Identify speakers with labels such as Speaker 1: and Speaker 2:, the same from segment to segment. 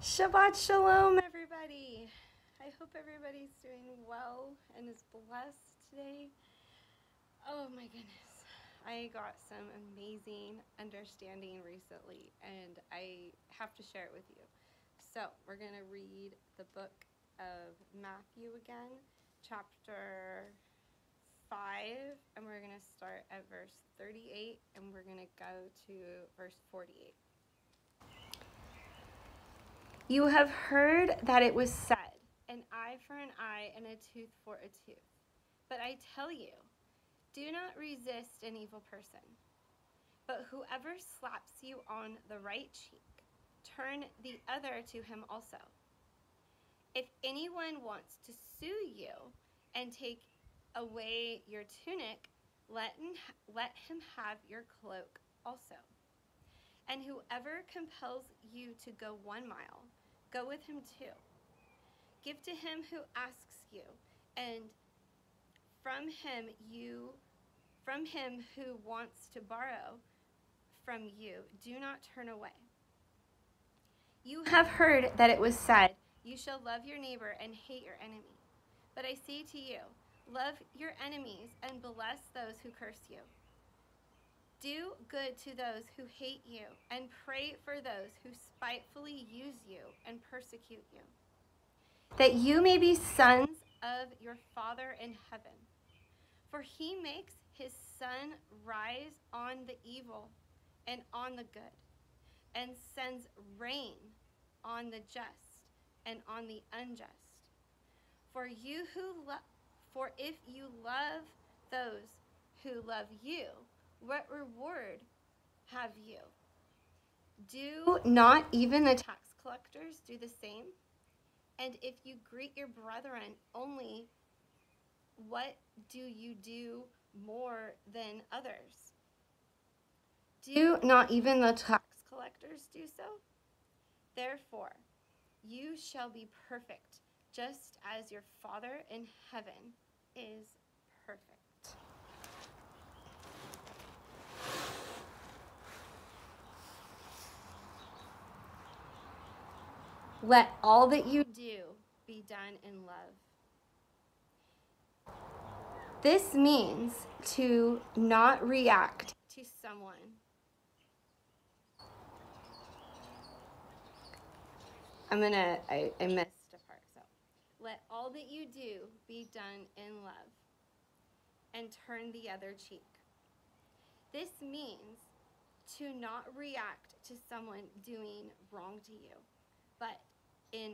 Speaker 1: Shabbat Shalom, everybody. I hope everybody's doing well and is blessed today. Oh my goodness. I got some amazing understanding recently, and I have to share it with you. So we're going to read the book of Matthew again, chapter 5, and we're going to start at verse 38, and we're going to go to verse 48. You have heard that it was said, an eye for an eye and a tooth for a tooth. But I tell you, do not resist an evil person. But whoever slaps you on the right cheek, turn the other to him also. If anyone wants to sue you and take away your tunic, let him have your cloak also. And whoever compels you to go 1 mile, go with him 2. Give to him who asks you, and from him who wants to borrow from you, do not turn away. You have heard that it was said, you shall love your neighbor and hate your enemy. But I say to you, love your enemies and bless those who curse you. Do good to those who hate you, and pray for those who spitefully use you and persecute you, that you may be sons of your Father in heaven. For he makes his sun rise on the evil and on the good, and sends rain on the just and on the unjust. For if you love those who love you, what reward have you? Do not even the tax collectors do the same? And if you greet your brethren only, what do you do more than others? Do not even the tax collectors do so? Therefore, you shall be perfect, just as your Father in heaven is perfect. Let all that you do be done in love. This means to not react to someone. I missed a part. So, let all that you do be done in love, and turn the other cheek. This means to not react to someone doing wrong to you, but in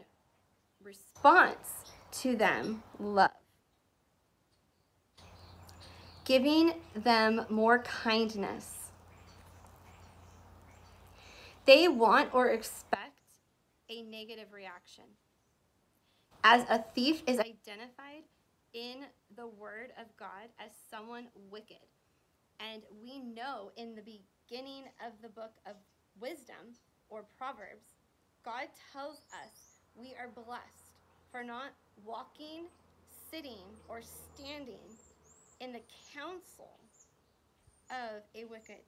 Speaker 1: response to them, love. Giving them more kindness. They want or expect a negative reaction. As a thief is identified in the Word of God as someone wicked, and we know in the beginning of the book of wisdom or Proverbs, God tells us we are blessed for not walking, sitting, or standing in the counsel of a wicked.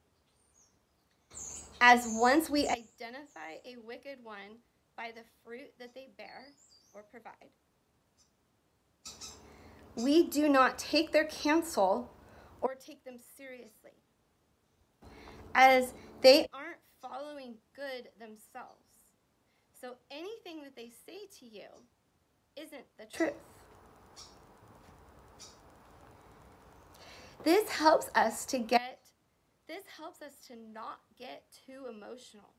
Speaker 1: As once we identify a wicked one by the fruit that they bear or provide, we do not take their counsel or take them seriously, as they aren't following good themselves. So anything that they say to you isn't the truth. This helps us to not get too emotional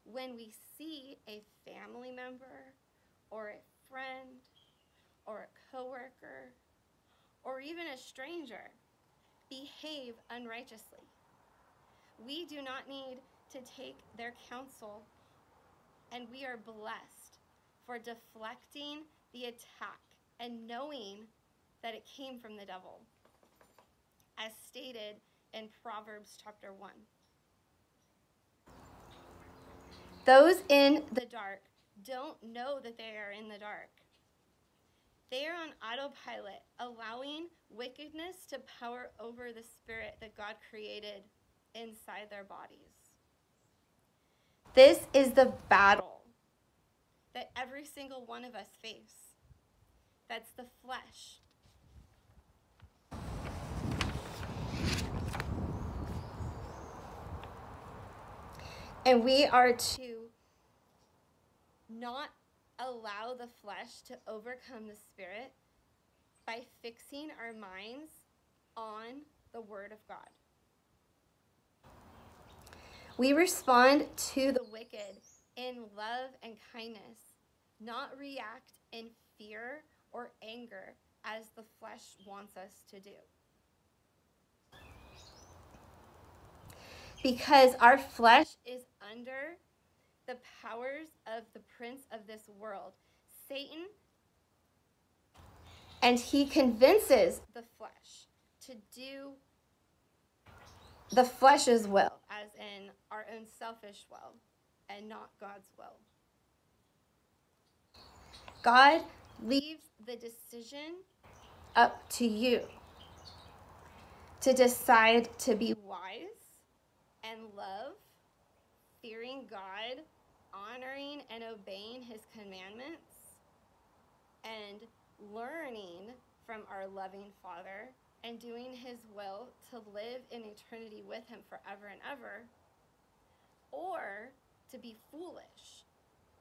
Speaker 1: when we see a family member or a friend or a coworker or even a stranger behave unrighteously. We do not need to take their counsel, and we are blessed for deflecting the attack and knowing that it came from the devil, as stated in Proverbs chapter 1. Those in the dark don't know that they are in the dark. They are on autopilot, allowing wickedness to power over the spirit that God created inside their bodies. This is the battle that every single one of us face. That's the flesh. And we are to not allow the flesh to overcome the spirit by fixing our minds on the Word of God. We respond to the wicked in love and kindness, not react in fear or anger as the flesh wants us to do. Because our flesh is under the powers of the prince of this world, Satan, and he convinces the flesh to do the flesh's will, as in our own selfish will, and not God's will. God leaves the decision up to you to decide to be wise and love, fearing God, honoring and obeying his commandments, and learning from our loving Father and doing his will to live in eternity with him forever and ever, or to be foolish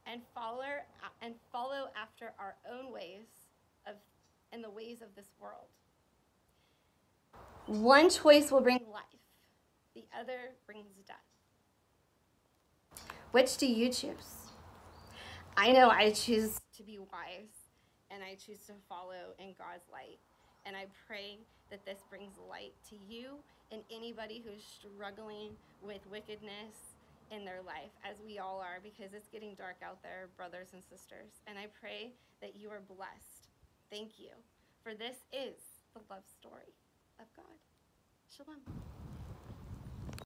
Speaker 1: and follow after our own ways and the ways of this world. One choice will bring life, the other brings death. Which do you choose? I know I choose to be wise, and I choose to follow in God's light. And I pray that this brings light to you and anybody who's struggling with wickedness in their life, as we all are, because it's getting dark out there, brothers and sisters. And I pray that you are blessed. Thank you. For this is the love story of God. Shalom.